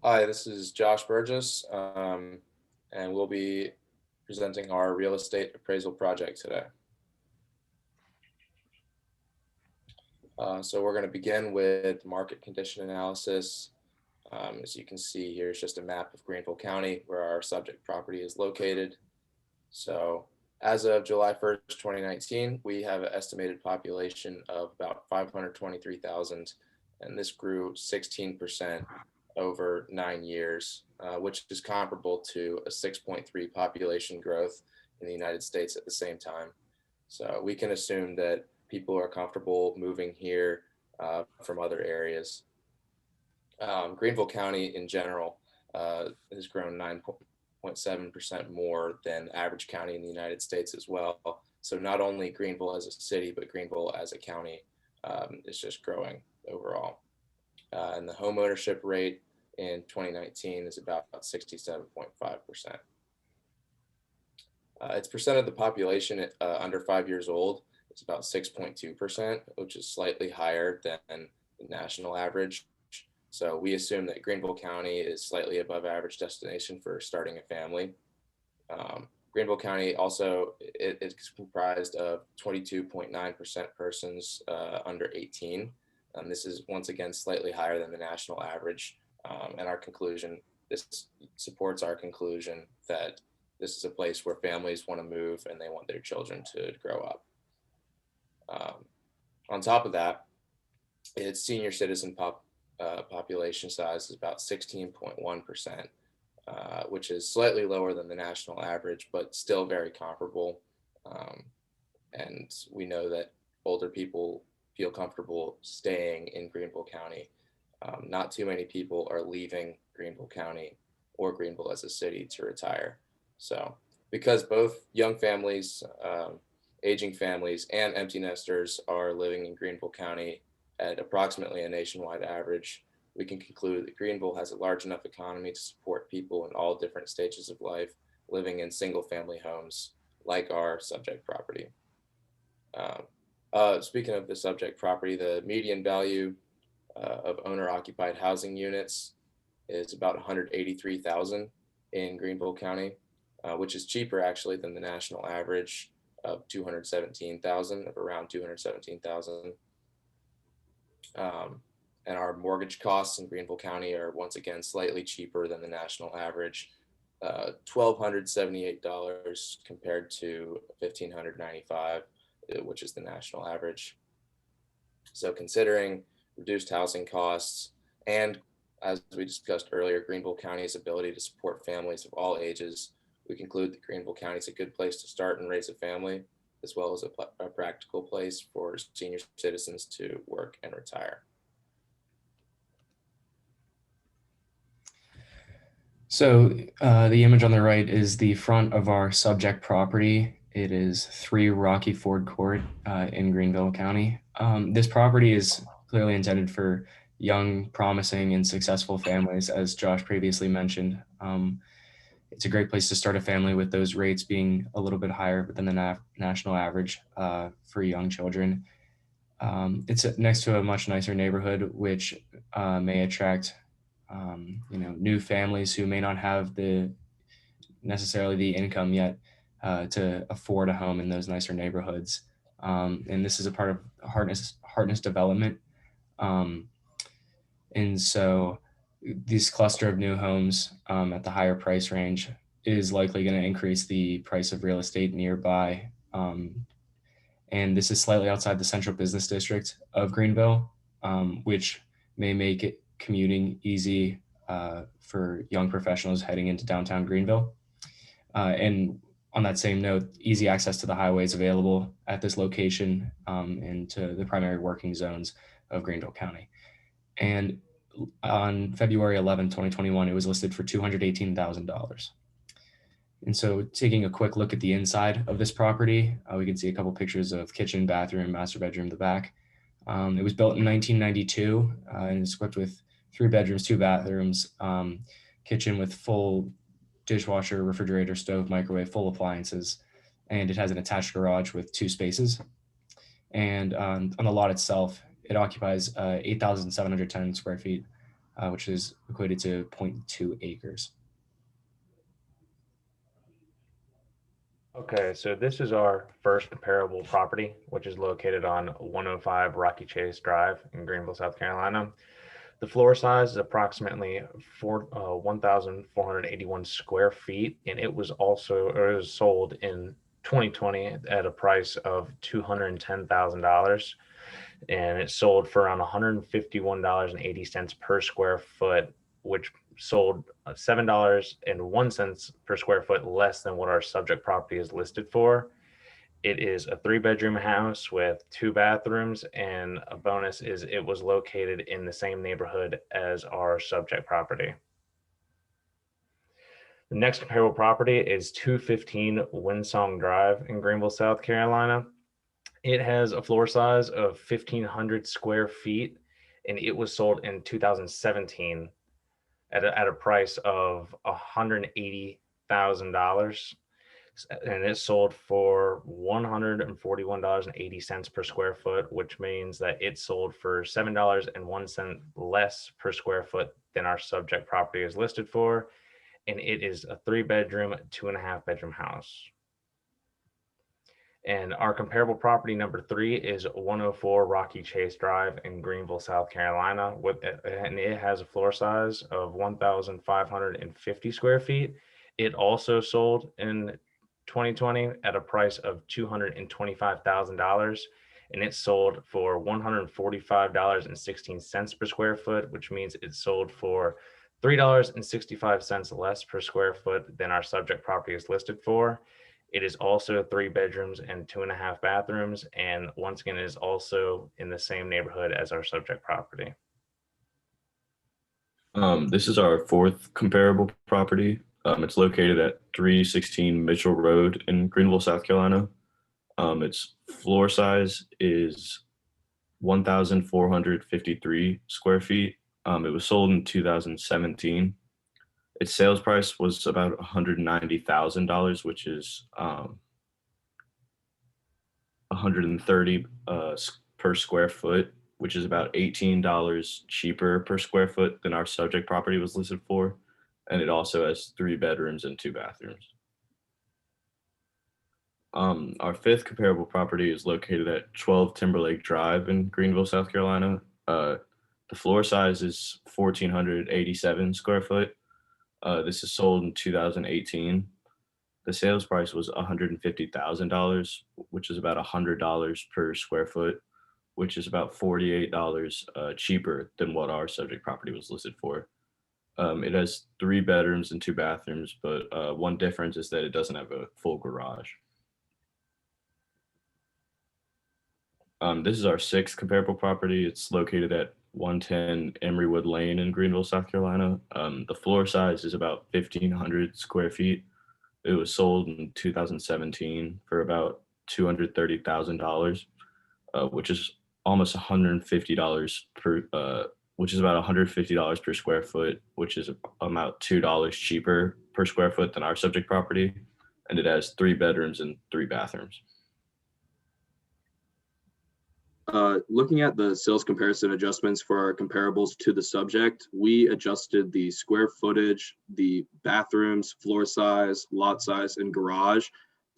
Hi, this is Josh Burgess, and we'll be presenting our real estate appraisal project today. So we're going to begin with market condition analysis. As you can see, here's just a map of Greenville County where our subject property is located. So as of July 1st, 2019, we have an estimated population of about 523,000, and this grew 16% over 9 years, which is comparable to a 6.3 population growth in the United States at the same time. So we can assume that people are comfortable moving here from other areas. Greenville County in general has grown 9.7% more than average county in the United States as well. So not only Greenville as a city, but Greenville as a county is just growing overall. And the home ownership rate in 2019 is about 67.5%. Its percent of the population under 5 years old is about 6.2%, which is slightly higher than the national average. So we assume that Greenville County is slightly above average destination for starting a family. Greenville County also is comprised of 22.9% persons under 18. This is once again slightly higher than the national average. And this supports our conclusion that this is a place where families want to move and they want their children to grow up. On top of that, its senior citizen population size is about 16.1%, which is slightly lower than the national average, but still very comparable. And we know that older people feel comfortable staying in Greenville County. Not too many people are leaving Greenville County or Greenville as a city to retire. So because both young families, aging families, and empty nesters are living in Greenville County at approximately a nationwide average, we can conclude that Greenville has a large enough economy to support people in all different stages of life living in single family homes like our subject property. Speaking of the subject property, the median value of owner occupied housing units is about 183,000 in Greenville County, which is cheaper actually than the national average of 217,000, of around 217,000. And our mortgage costs in Greenville County are once again slightly cheaper than the national average, $1,278 compared to $1,595, which is the national average. So considering reduced housing costs and, as we discussed earlier, Greenville County's ability to support families of all ages, we conclude that Greenville County is a good place to start and raise a family, as well as a practical place for senior citizens to work and retire. So the image on the right is the front of our subject property. It is 3 Rocky Ford Court in Greenville County. This property is clearly intended for young, promising, and successful families, as Josh previously mentioned. It's a great place to start a family, with those rates being a little bit higher than the national average for young children. It's next to a much nicer neighborhood, which may attract new families who may not have necessarily the income yet to afford a home in those nicer neighborhoods. And this is a part of Hartness development. And so this cluster of new homes at the higher price range is likely going to increase the price of real estate nearby. And this is slightly outside the central business district of Greenville, which may make it commuting easy for young professionals heading into downtown Greenville. And on that same note, easy access to the highways available at this location and to the primary working zones of Greenville County. And on February 11, 2021, it was listed for $218,000. And so taking a quick look at the inside of this property, we can see a couple pictures of kitchen, bathroom, master bedroom in the back. It was built in 1992 and it's equipped with 3 bedrooms, 2 bathrooms, kitchen with full dishwasher, refrigerator, stove, microwave, full appliances. And it has an attached garage with 2 spaces. And on the lot itself, it occupies 8,710 square feet which is equated to 0.2 acres. Okay, so this is our first comparable property, which is located on 105 Rocky Chase Drive in Greenville, South Carolina. The floor size is approximately 1,481 square feet, and it was sold in 2020 at a price of $210,000, and it sold for around $151.80 per square foot, which sold $7.01 per square foot less than what our subject property is listed for. It is a 3-bedroom house with 2 bathrooms, and a bonus is it was located in the same neighborhood as our subject property. The next comparable property is 215 Windsong Drive in Greenville, South Carolina. It has a floor size of 1,500 square feet, and it was sold in 2017 at a price of $180,000, and it sold for $141.80 per square foot, which means that it sold for $7.01 less per square foot than our subject property is listed for, and it is a 3-bedroom, 2.5-bedroom house. And our comparable property number 3 is 104 Rocky Chase Drive in Greenville, South Carolina, and it has a floor size of 1,550 square feet. It also sold in 2020 at a price of $225,000, and it sold for $145.16 per square foot, which means it sold for $3.65 less per square foot than our subject property is listed for. It is also 3 bedrooms and 2.5 bathrooms, and once again, it is also in the same neighborhood as our subject property. This is our 4th comparable property. It's located at 316 Mitchell Road in Greenville, South Carolina. Its floor size is 1,453 square feet. It was sold in 2017. Its sales price was about $190,000, which is $130 per square foot, which is about $18 cheaper per square foot than our subject property was listed for. And it also has 3 bedrooms and 2 bathrooms. Our 5th comparable property is located at 12 Timberlake Drive in Greenville, South Carolina. The floor size is 1,487 square foot. This is sold in 2018. The sales price was $150,000, which is about $100 per square foot, which is about $48 cheaper than what our subject property was listed for. It has 3 bedrooms and 2 bathrooms, but one difference is that it doesn't have a full garage. This is our 6th comparable property. It's located at 110 Emerywood Lane in Greenville, South Carolina. The floor size is about 1,500 square feet. It was sold in 2017 for about $230,000, which is almost $150 per, which is about $150 per square foot, which is about $2 cheaper per square foot than our subject property, and it has 3 bedrooms and 3 bathrooms. Looking at the sales comparison adjustments for our comparables to the subject, we adjusted the square footage, the bathrooms, floor size, lot size, and garage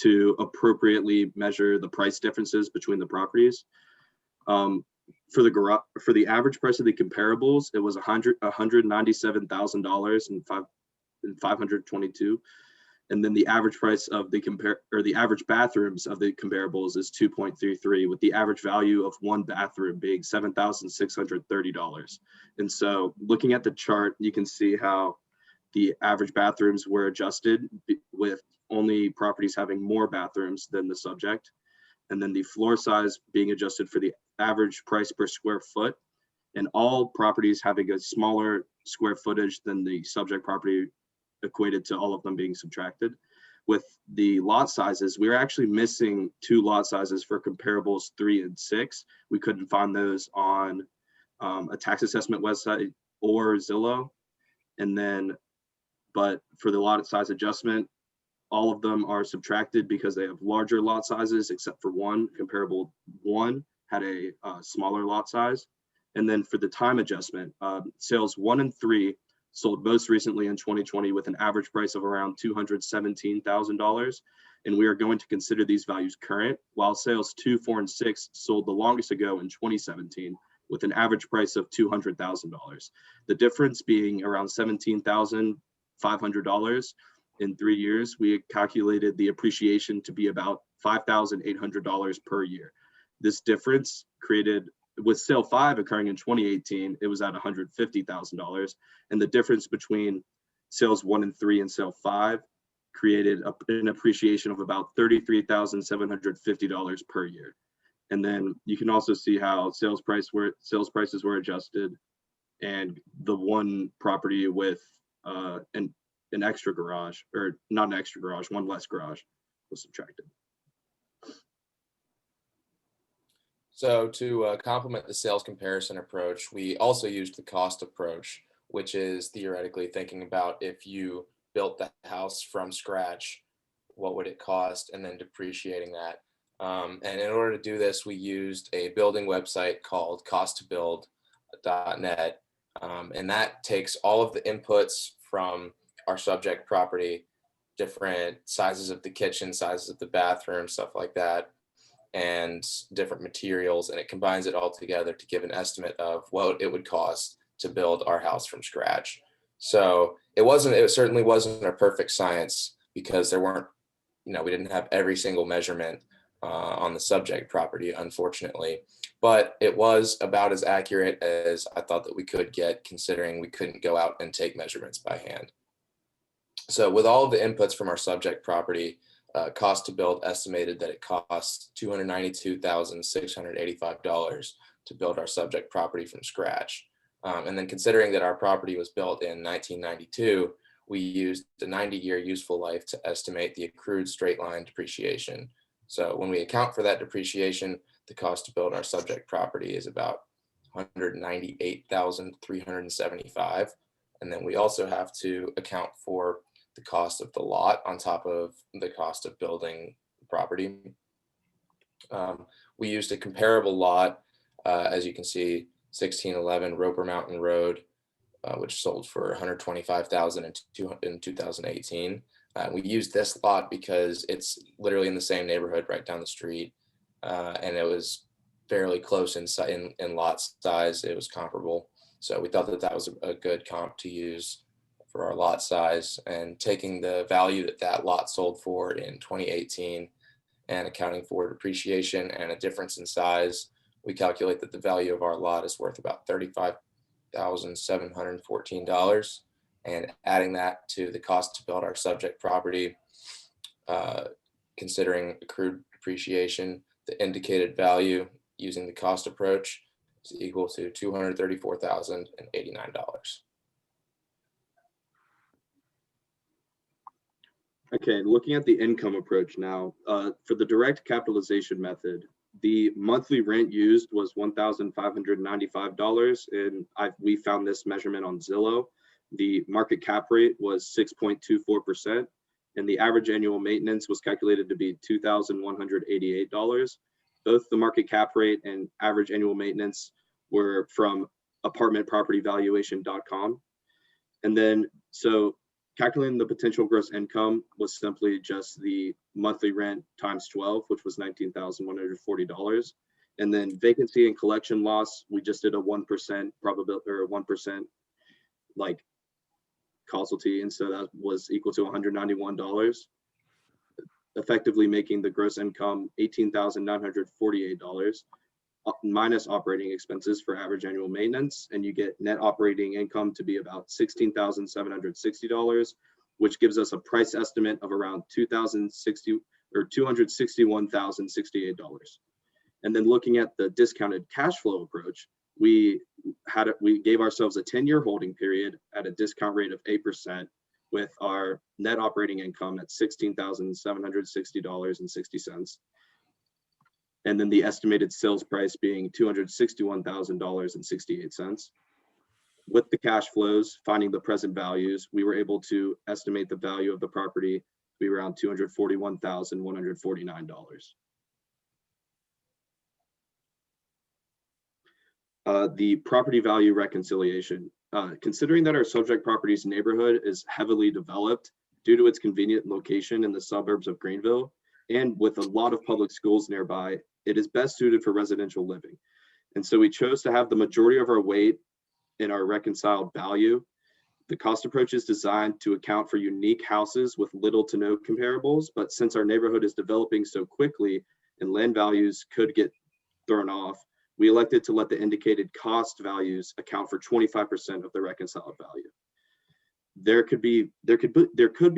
to appropriately measure the price differences between the properties. For the average price of the comparables, it was $197,000 and 522. And then the average price of the average bathrooms of the comparables is 2.33, with the average value of one bathroom being $7,630. And so looking at the chart, you can see how the average bathrooms were adjusted with only properties having more bathrooms than the subject. And then the floor size being adjusted for the average price per square foot, and all properties having a smaller square footage than the subject property, equated to all of them being subtracted. With the lot sizes, we were actually missing 2 lot sizes for comparables 3 and 6. We couldn't find those on a tax assessment website or Zillow. And then, but for the lot size adjustment, all of them are subtracted because they have larger lot sizes, except for one. Comparable 1 had a smaller lot size. And then for the time adjustment, sales 1 and 3 sold most recently in 2020 with an average price of around $217,000. And we are going to consider these values current, while sales 2, 4, and 6 sold the longest ago in 2017 with an average price of $200,000. The difference being around $17,500 in 3 years. We calculated the appreciation to be about $5,800 per year. This difference created, with sale 5 occurring in 2018, it was at $150,000. And the difference between sales 1 and 3 and sale 5 created an appreciation of about $33,750 per year. And then you can also see how sales prices were adjusted, and the one property with an extra garage, or not an extra garage, one less garage, was subtracted. So to complement the sales comparison approach, we also used the cost approach, which is theoretically thinking about if you built the house from scratch, what would it cost, and then depreciating that. And in order to do this, we used a building website called costtobuild.net. And that takes all of the inputs from our subject property, different sizes of the kitchen, sizes of the bathroom, stuff like that, and different materials, and it combines it all together to give an estimate of what it would cost to build our house from scratch. So it certainly wasn't a perfect science, because there weren't, we didn't have every single measurement on the subject property, unfortunately, but it was about as accurate as I thought that we could get, considering we couldn't go out and take measurements by hand. So with all of the inputs from our subject property, cost to build estimated that it costs $292,685 to build our subject property from scratch. And then considering that our property was built in 1992, we used the 90-year useful life to estimate the accrued straight line depreciation. So when we account for that depreciation, the cost to build our subject property is about $198,375. And then we also have to account for the cost of the lot on top of the cost of building the property. We used a comparable lot, as you can see, 1611 Roper Mountain Road, which sold for $125,000 in 2018. We used this lot because it's literally in the same neighborhood right down the street, and it was fairly close in lot size. It was comparable, so we thought that that was a good comp to use for our lot size. And taking the value that that lot sold for in 2018 and accounting for depreciation and a difference in size, we calculate that the value of our lot is worth about $35,714. And adding that to the cost to build our subject property, considering accrued depreciation, the indicated value using the cost approach is equal to $234,089. Okay, looking at the income approach now, for the direct capitalization method, the monthly rent used was $1,595, and we found this measurement on Zillow. The market cap rate was 6.24%, and the average annual maintenance was calculated to be $2,188. Both the market cap rate and average annual maintenance were from apartmentpropertyvaluation.com. And then, so calculating the potential gross income was simply just the monthly rent times 12, which was $19,140. And then vacancy and collection loss, we just did a 1% probability, or 1% like causality, and so that was equal to $191, effectively making the gross income $18,948 minus operating expenses for average annual maintenance, and you get net operating income to be about $16,760, which gives us a price estimate of around $261,068. And then looking at the discounted cash flow approach, we gave ourselves a 10-year holding period at a discount rate of 8%, with our net operating income at $16,760.60. And then the estimated sales price being $261,000.68. With the cash flows, finding the present values, we were able to estimate the value of the property to be around $241,149. The property value reconciliation. Considering that our subject property's neighborhood is heavily developed due to its convenient location in the suburbs of Greenville, and with a lot of public schools nearby, it is best suited for residential living. And so we chose to have the majority of our weight in our reconciled value. The cost approach is designed to account for unique houses with little to no comparables, but since our neighborhood is developing so quickly and land values could get thrown off, we elected to let the indicated cost values account for 25% of the reconciled value. There could be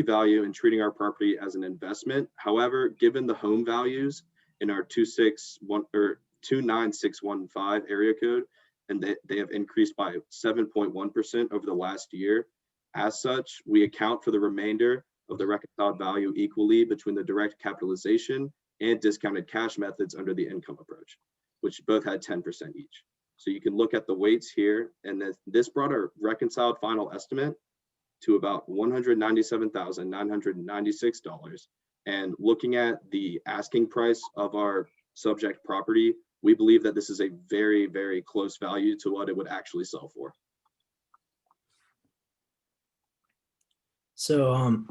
value in treating our property as an investment. However, given the home values in our 29615 area code, and they have increased by 7.1% over the last year. As such, we account for the remainder of the reconciled value equally between the direct capitalization and discounted cash methods under the income approach, which both had 10% each. So you can look at the weights here, and this brought our reconciled final estimate to about $197,996. And looking at the asking price of our subject property, we believe that this is a very, very close value to what it would actually sell for. So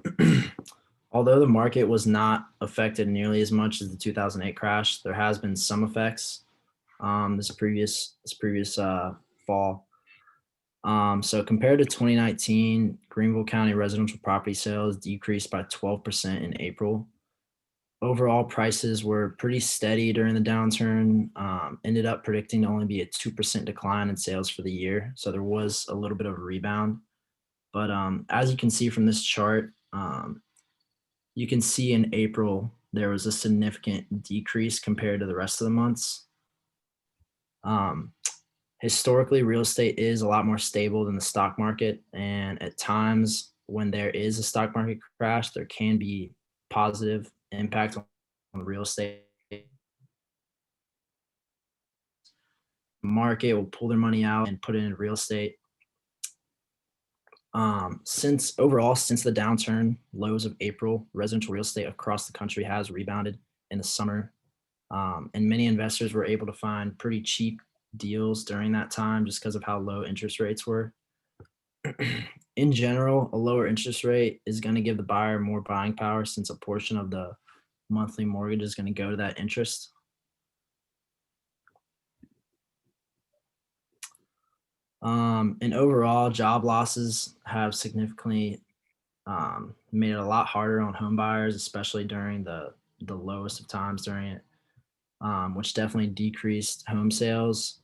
although the market was not affected nearly as much as the 2008 crash, there has been some effects this previous fall. So compared to 2019, Greenville County residential property sales decreased by 12% in April. Overall prices were pretty steady during the downturn, ended up predicting to only be a 2% decline in sales for the year. So there was a little bit of a rebound. But as you can see from this chart, you can see in April, there was a significant decrease compared to the rest of the months. Historically, real estate is a lot more stable than the stock market. And at times when there is a stock market crash, there can be positive impact on real estate. Market will pull their money out and put it in real estate. Since the downturn lows of April, residential real estate across the country has rebounded in the summer. And many investors were able to find pretty cheap deals during that time just because of how low interest rates were. In general, a lower interest rate is going to give the buyer more buying power since a portion of the monthly mortgage is going to go to that interest. And overall, job losses have significantly made it a lot harder on home buyers, especially during the lowest of times during it, which definitely decreased home sales.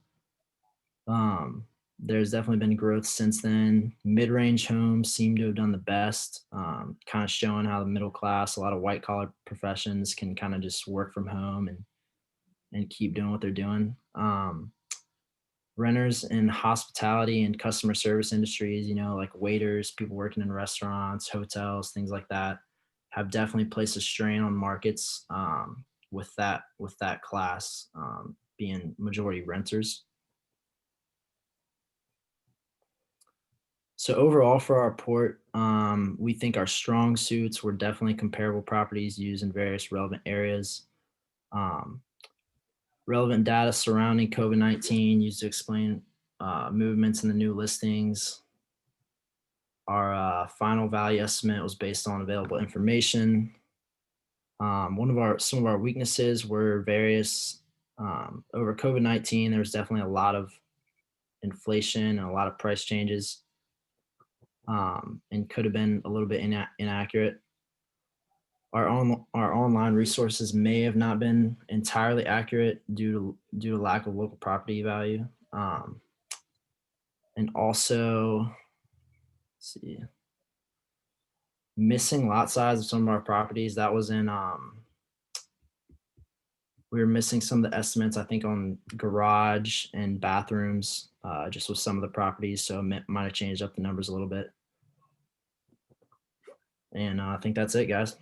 There's definitely been growth since then. Mid-range homes seem to have done the best, kind of showing how the middle class, a lot of white collar professions can kind of just work from home and keep doing what they're doing. Renters in hospitality and customer service industries, like waiters, people working in restaurants, hotels, things like that, have definitely placed a strain on markets with that class being majority renters. So overall for our report, we think our strong suits were definitely comparable properties used in various relevant areas. Relevant data surrounding COVID-19 used to explain movements in the new listings. Our final value estimate was based on available information. Some of our weaknesses were various. Over COVID-19, there was definitely a lot of inflation and a lot of price changes. And could have been a little bit inaccurate. Our online resources may have not been entirely accurate due to lack of local property value. And also, let's see, missing lot size of some of our properties. That was in, we were missing some of the estimates, I think, on garage and bathrooms, just with some of the properties. So it might have changed up the numbers a little bit. And I think that's it, guys.